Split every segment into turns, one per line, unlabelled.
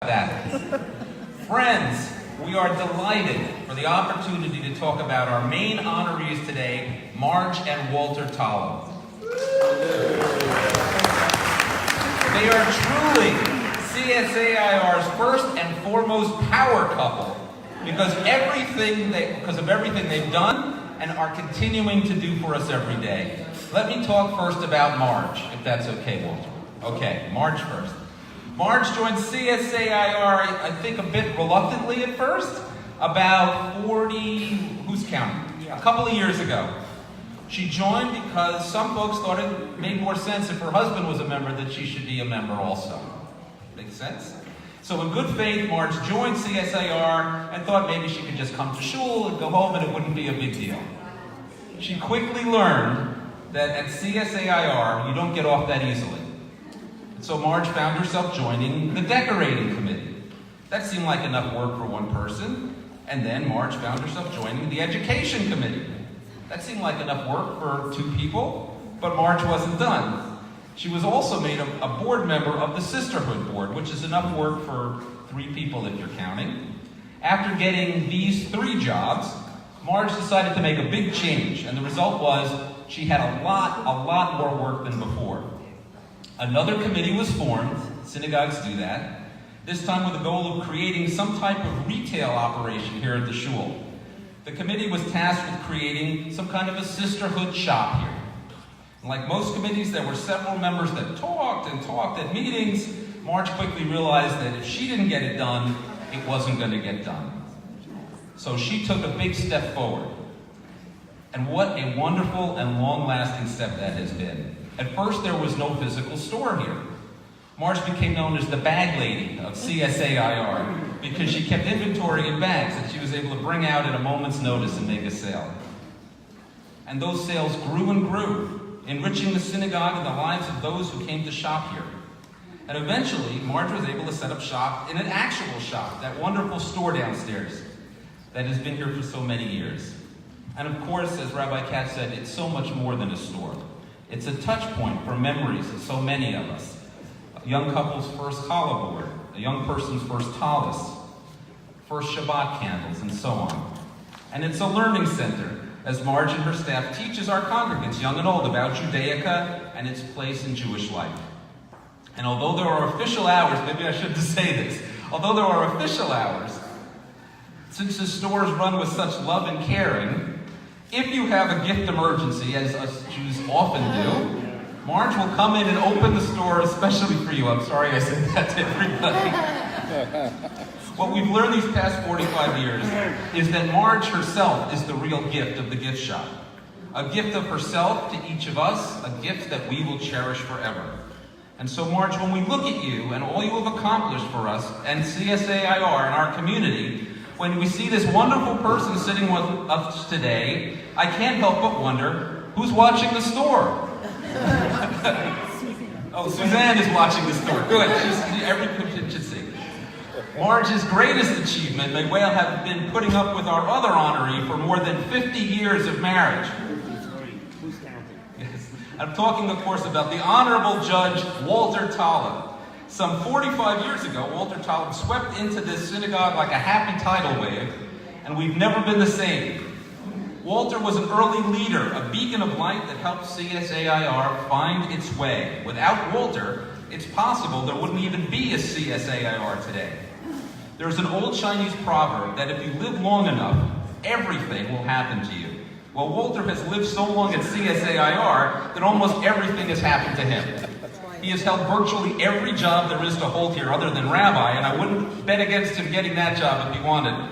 that. Friends, we are delighted for the opportunity to talk about our main honorees today, Marj and Walter Tolub. They are truly CSAIR's first and foremost power couple because of everything they've done and are continuing to do for us every day. Let me talk first about Marj, if that's okay, Walter. Okay, Marj first. Marj joined CSAIR, I think, a bit reluctantly at first, about 40, who's counting? A couple of years ago. She joined because some folks thought it made more sense if her husband was a member that she should be a member also. Makes sense? So in good faith, Marj joined CSAIR and thought maybe she could just come to shul and go home and it wouldn't be a big deal. She quickly learned that at CSAIR, you don't get off that easily. So Marj found herself joining the decorating committee. That seemed like enough work for one person. And then Marj found herself joining the education committee. That seemed like enough work for two people, but Marj wasn't done. She was also made a board member of the Sisterhood Board, which is enough work for 3 people if you're counting. After getting these 3 jobs, Marj decided to make a big change, and the result was she had a lot more work than before. Another committee was formed, synagogues do that, this time with the goal of creating some type of retail operation here at the shul. The committee was tasked with creating some kind of a sisterhood shop here. And like most committees, there were several members that talked at meetings. Marj quickly realized that if she didn't get it done, it wasn't going to get done. So she took a big step forward. And what a wonderful and long-lasting step that has been. At first, there was no physical store here. Marj became known as the bag lady of CSAIR because she kept inventory in bags that she was able to bring out at a moment's notice and make a sale. And those sales grew and grew, enriching the synagogue and the lives of those who came to shop here. And eventually, Marj was able to set up shop in an actual shop, that wonderful store downstairs that has been here for so many years. And of course, as Rabbi Katz said, it's so much more than a store. It's a touch point for memories of so many of us. A young couple's first challah board, a young person's first talis, first Shabbat candles, and so on. And it's a learning center, as Marj and her staff teaches our congregants, young and old, about Judaica and its place in Jewish life. And although there are official hours, maybe I shouldn't say this, although there are official hours, since the store is run with such love and caring, if you have a gift emergency, as us Jews often do, Marj will come in and open the store especially for you. I'm sorry I said that to everybody. What we've learned these past 45 years is that Marj herself is the real gift of the gift shop. A gift of herself to each of us, a gift that we will cherish forever. And so Marj, when we look at you and all you have accomplished for us and CSAIR and our community, when we see this wonderful person sitting with us today, I can't help but wonder, who's watching the store? Oh, Suzanne is watching the store. Good. Every kid should see. Marj's greatest achievement may well have been putting up with our other honoree for more than 50 years of marriage.
Who's counting?
Yes. I'm talking, of course, about the Honorable Judge Walter Tolub. Some 45 years ago, Walter Tolub swept into this synagogue like a happy tidal wave, and we've never been the same. Walter was an early leader, a beacon of light that helped CSAIR find its way. Without Walter, it's possible there wouldn't even be a CSAIR today. There's an old Chinese proverb that if you live long enough, everything will happen to you. Well, Walter has lived so long at CSAIR that almost everything has happened to him. He has held virtually every job there is to hold here other than rabbi, and I wouldn't bet against him getting that job if he wanted.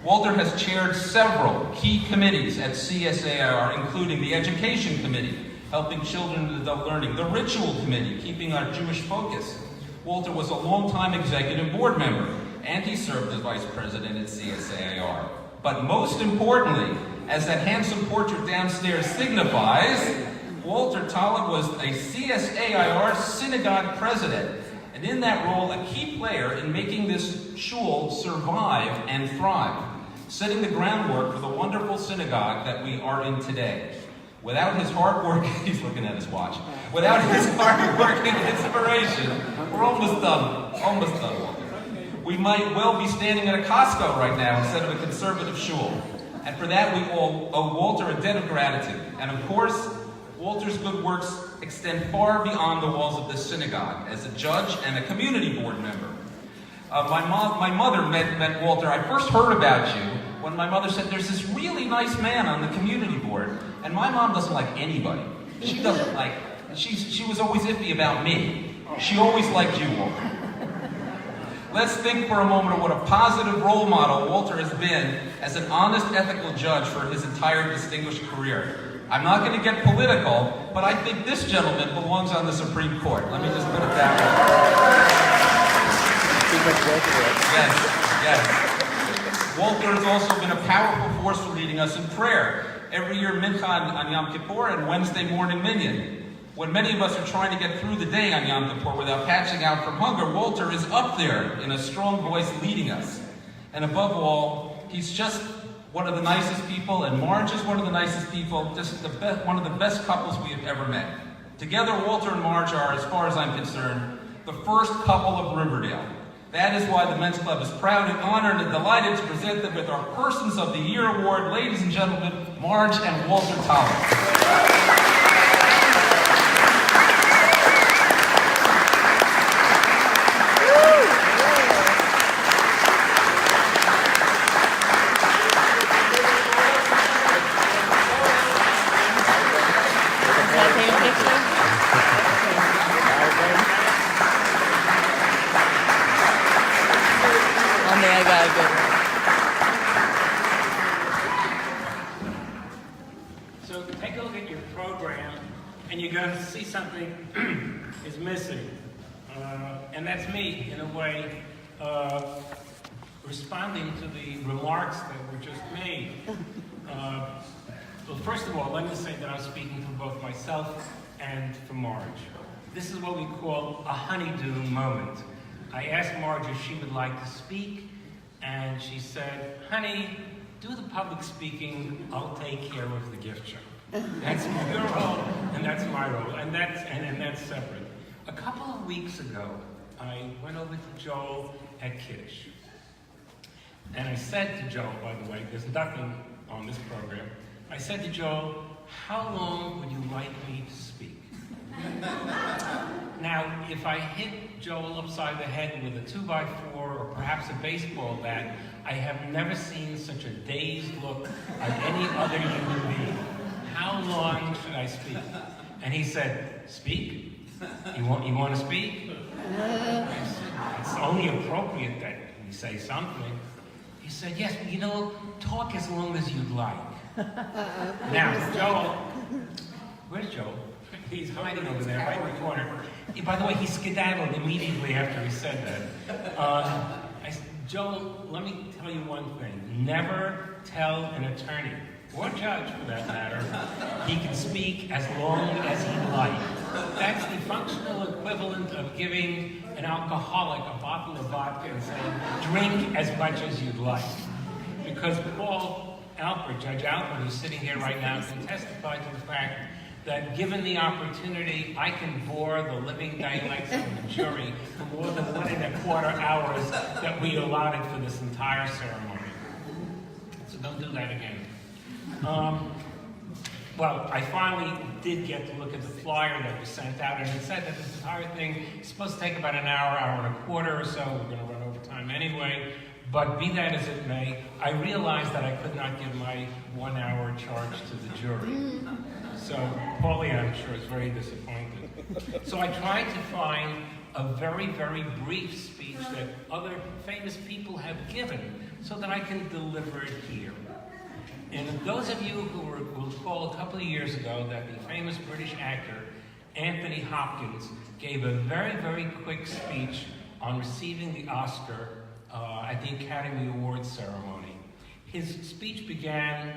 Walter has chaired several key committees at CSAIR, including the Education Committee, helping children and adult learning, the Ritual Committee, keeping our Jewish focus. Walter was a longtime executive board member, and he served as vice president at CSAIR. But most importantly, as that handsome portrait downstairs signifies, Walter Tolub was a CSAIR synagogue president, and in that role, a key player in making this shul survive and thrive, setting the groundwork for the wonderful synagogue that we are in today. Without his hard work, he's looking at his watch. Without his hard work and inspiration, we're almost done. Almost done, Walter. might well be standing at a Costco right now instead of a conservative shul. And for that, we all owe Walter a debt of gratitude. And of course, Walter's good works extend far beyond the walls of this synagogue as a judge and a community board member. My mother met Walter. I first heard about you when my mother said, there's this really nice man on the community board. And my mom doesn't like anybody. She doesn't like, she was always iffy about me. She always liked you, Walter. Let's think for a moment of what a positive role model Walter has been as an honest, ethical judge for his entire distinguished career. I'm not going to get political, but I think this gentleman belongs on the Supreme Court. Let me just put it that way. Yes. Walter has also been a powerful force for leading us in prayer. Every year, Mincha on Yom Kippur and Wednesday morning Minyan. When many of us are trying to get through the day on Yom Kippur without passing out from hunger, Walter is up there in a strong voice leading us. And above all, he's just one of the nicest people, and Marj is one of the nicest people, just one of the best couples we have ever met. Together, Walter and Marj are, as far as I'm concerned, the first couple of Riverdale. That is why the Men's Club is proud and honored and delighted to present them with our Persons of the Year Award. Ladies and gentlemen, Marj and Walter Tolub.
So take a look at your program, and you're going to see something is missing. And that's me, in a way, responding to the remarks that were just made. Well, first of all, let me say that I'm speaking for both myself and for Marj. This is what we call a honeydew moment. I asked Marj if she would like to speak, and she said, honey, do the public speaking, I'll take care of the gift shop. That's your role, and that's my role, and that's separate. A couple of weeks ago, I went over to Joel at Kiddush. And I said to Joel, by the way, there's nothing on this program, I said to Joel, how long would you like me to speak? Now, if I hit Joel upside the head with a 2x4 or perhaps a baseball bat, I have never seen such a dazed look on any other human being. How long should I speak? And he said, speak? You want to speak? I said, it's only appropriate that we say something. He said, yes, but you know, talk as long as you'd like. Now, Joel, where's Joel? He's hiding over there, right in the corner. By the way, he skedaddled immediately after he said that. I said, Joel, let me tell you one thing. Never tell an attorney, or judge for that matter, he can speak as long as he'd like. That's the functional equivalent of giving an alcoholic a bottle of vodka and saying, drink as much as you'd like. Because Paul Alpert, Judge Alpert, who's sitting here right now, can testify to the fact that given the opportunity, I can bore the living daylights of the jury for more than 1.25 hours that we allotted for this entire ceremony. So don't do that again. Well, I finally did get to look at the flyer that was sent out, and it said that this entire thing is supposed to take about an hour, hour and a quarter or so. We're going to run over time anyway. But be that as it may, I realized that I could not give my 1 hour charge to the jury. So Paulie, I'm sure, is very disappointed. So I tried to find a very, very brief speech that other famous people have given so that I can deliver it here. And those of you who will recall a couple of years ago that the famous British actor Anthony Hopkins gave a very, very quick speech on receiving the Oscar at the Academy Awards ceremony. His speech began,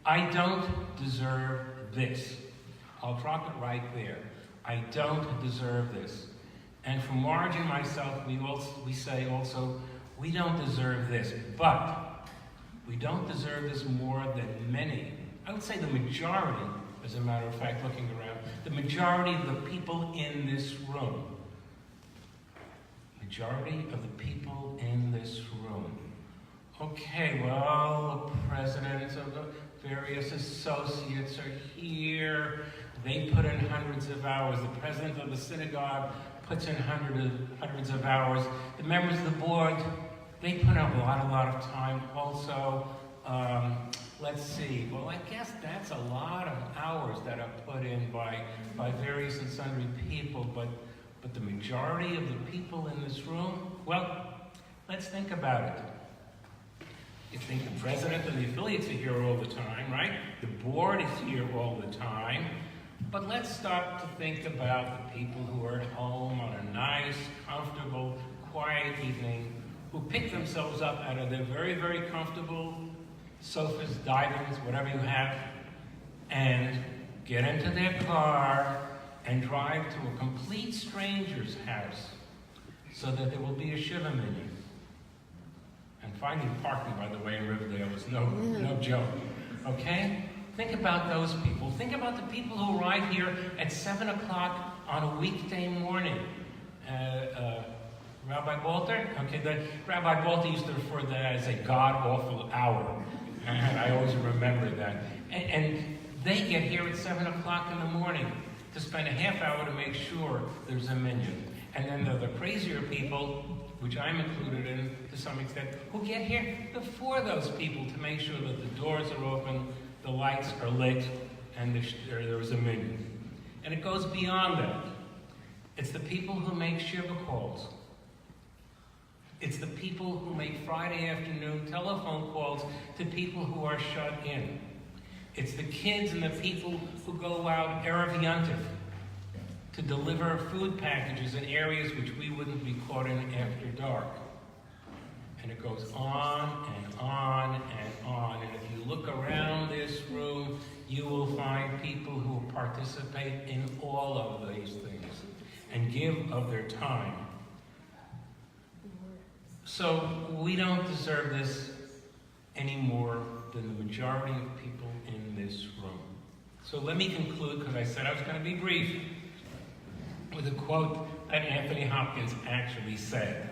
I don't deserve this. I'll drop it right there. I don't deserve this. And for Marj and myself, we say also, we don't deserve this, but we don't deserve this more than many. I would say the majority, as a matter of fact, looking around, the majority of the people in this room. Majority of the people in this Okay, well, the presidents of the various associates are here. They put in hundreds of hours. The president of the synagogue puts in hundreds of hours. The members of the board, they put up a lot of time also. Let's see, well, I guess that's a lot of hours that are put in by various and sundry people, but the majority of the people in this room, well, let's think about it. You think the president and the affiliates are here all the time, right? The board is here all the time. But let's start to think about the people who are at home on a nice, comfortable, quiet evening, who pick themselves up out of their very, very comfortable sofas, divans, whatever you have, and get into their car and drive to a complete stranger's house so that there will be a shiva minyan. And finding parking, by the way, in Riverdale was no joke, okay? Think about those people. Think about the people who arrive here at 7 o'clock on a weekday morning. Rabbi Walter? Okay, Rabbi Walter used to refer to that as a god-awful hour. And I always remember that. And they get here at 7 o'clock in the morning to spend a half hour to make sure there's a minyan. And then the crazier people, which I'm included in to some extent, who get here before those people to make sure that the doors are open, the lights are lit, and there's a minyan. And it goes beyond that. It's the people who make shiva calls. It's the people who make Friday afternoon telephone calls to people who are shut in. It's the kids and the people who go out Erev Yontif to deliver food packages in areas which we wouldn't be caught in after dark. And it goes on and on and on. And if you look around this room, you will find people who participate in all of these things and give of their time. So we don't deserve this any more than the majority of people in this room. So let me conclude, because I said I was going to be brief, with a quote that Anthony Hopkins actually said.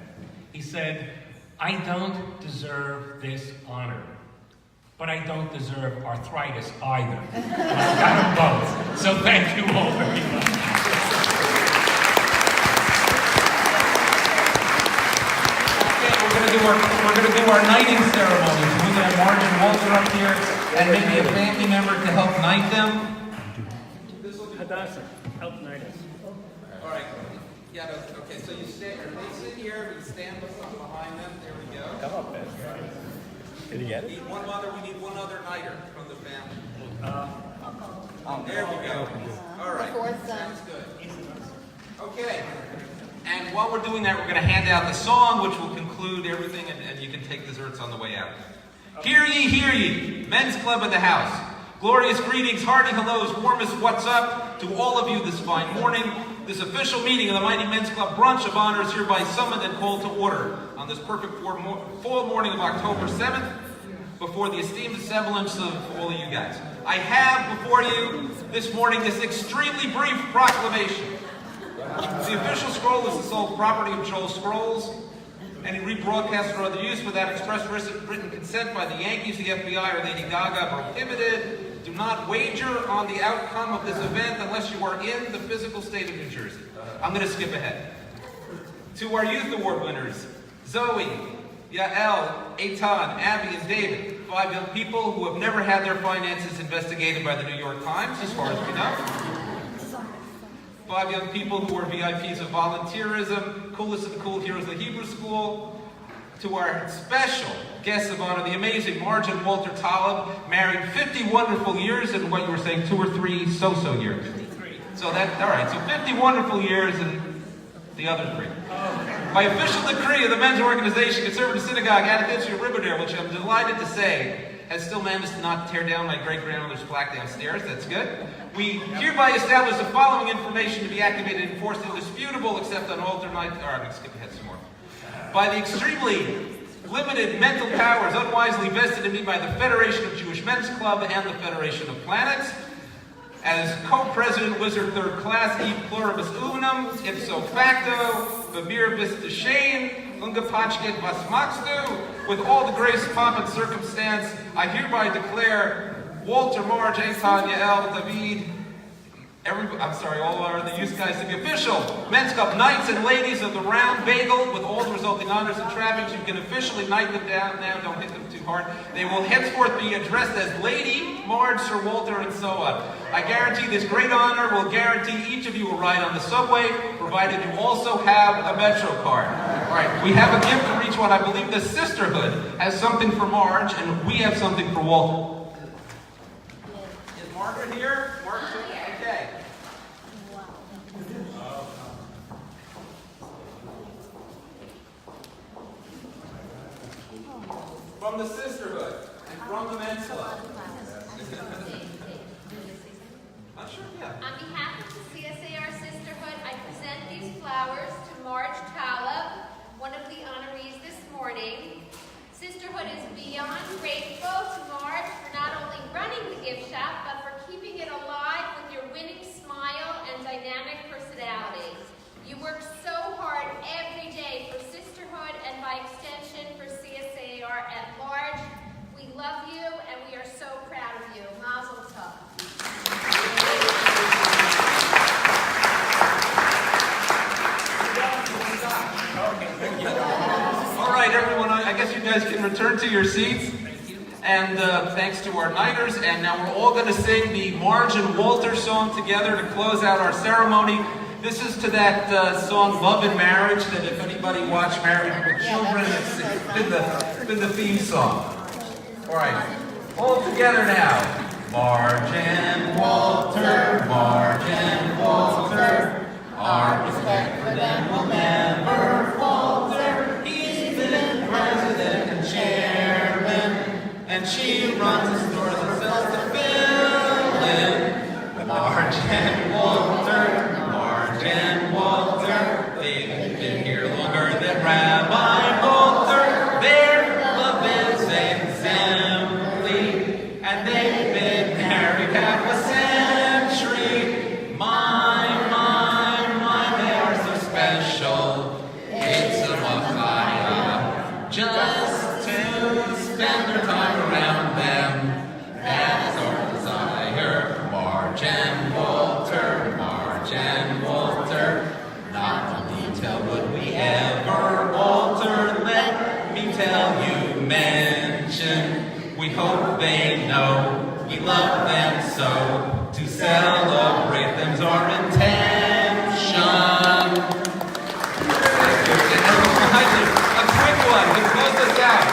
He said, "I don't deserve this honor, but I don't deserve arthritis either." I've got them both. So thank you all very much.
We're going to do our knighting ceremony. So we got Marj and Walter up here, and maybe a family member to help knight them.
Hadassah, help knight us.
All right. Yeah. Okay. So you stand. They sit here. We stand behind them. There we go.
Come up, Ben. Did you get it?
We need one other knighter from the family. There we go. All right. Sounds good. Okay. And while we're doing that, we're going to hand out the song, which will conclude everything, and you can take desserts on the way out. Hear ye, men's club at the house. Glorious greetings, hearty hellos, warmest what's up to all of you this fine morning. This official meeting of the Mighty Men's Club Brunch of Honor is hereby summoned and called to order on this perfect fall morning of October 7th, before the esteemed assemblage of all of you guys. I have before you this morning this extremely brief proclamation. The official scroll is the sole property of Joel Scrolls. Any rebroadcast or other use without express written consent by the Yankees, the FBI, or Lady Gaga prohibited. Do not wager on the outcome of this event unless you are in the physical state of New Jersey. I'm going to skip ahead. To our youth award winners, Zoe, Yael, Eitan, Abby, and David, 5 young people who have never had their finances investigated by the New York Times, as far as we know. 5 young people who are VIPs of volunteerism, coolest of the cool heroes of the Hebrew School. To our special guests of honor, the amazing Marj and Walter Tolub, married 50 wonderful years, and what you were saying, 2 or 3 so-so years. 53. So that, all right, so 50 wonderful years and the other 3. By official decree of the men's organization, Conservative Synagogue, Anaditsia of Riverdale, which I'm delighted to say has still managed to not tear down my great-grandmother's plaque downstairs. That's good. We hereby establish the following information to be activated and enforced indisputable, except on alternate. All right, I'm going to skip ahead some more. By the extremely limited mental powers unwisely vested in me by the Federation of Jewish Men's Club and the Federation of Planets, as co-president, wizard third class, e pluribus unum, ipso facto, babir vis d'Shane, ungepatchket, was machst du? With all the grace, pomp, and circumstance, I hereby declare Walter, Marj, Eitan, Yael, David, all the youth guys to be official Men's Cup knights and ladies of the Round Bagel with all the resulting honors and trappings. You can officially knight them down now, don't hit them too hard. They will henceforth be addressed as Lady, Marj, Sir Walter, and so on. I guarantee this great honor will guarantee each of you will ride on the subway, provided you also have a Metro card. All right, we have a gift for each one. I believe the sisterhood has something for Marj, and we have something for Walter. Is Margaret here? Okay. From the sisterhood and from the men's club. Not sure, yeah.
On behalf of the CSAR Sisterhood, I present these flowers to Marj Tolub, one of the honorees this morning. Sisterhood is beyond grateful to Marj for not only running the gift shop, but for keeping it alive with your winning smile and dynamic personality. You work so hard every day for Sisterhood and by extension for CSAR at large. We love you and we are so proud of you. Mazel tov.
All right, everyone, I guess you guys can return to your seats. And thanks to our nighters. And now we're all going to sing the Marj and Walter song together to close out our ceremony. This is to that song Love and Marriage that if anybody watched Married with Children, it's been the theme song. All right, all together now. Marj and Walter, Marj and Walter, our respect for them will never falter. He's been president and chairman, and she runs the stores and sells the fill-in. Marj and Walter, Marj and Walter, they've been here longer than Rabbi Walter. Their love is exemplary, and they've been married half a century. My, they are so special. It's a machaya just to spend their time around them. That's our desire. Marj and Walter, Marj and Walter. Not in detail would we ever alter. Let me tell you, mention. We hope they know we love them so. To celebrate them's our intention. A quick one to close us out.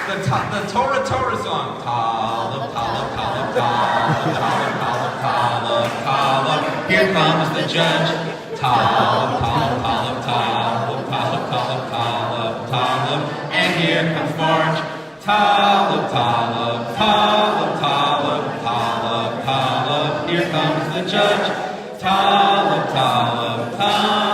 The Torah song. Tolub, Tolub, Tolub, Tolub, Tolub, Tolub, Tolub, Tolub. Here comes the judge. Tolub, Tolub, Tolub, Tolub, Tolub, Tolub, Tolub, Tolub. And here comes Marj. Tolub, Tolub, Tolub, Tolub, Tolub, Tolub. Here comes the judge. Tolub, Tolub, Tolub.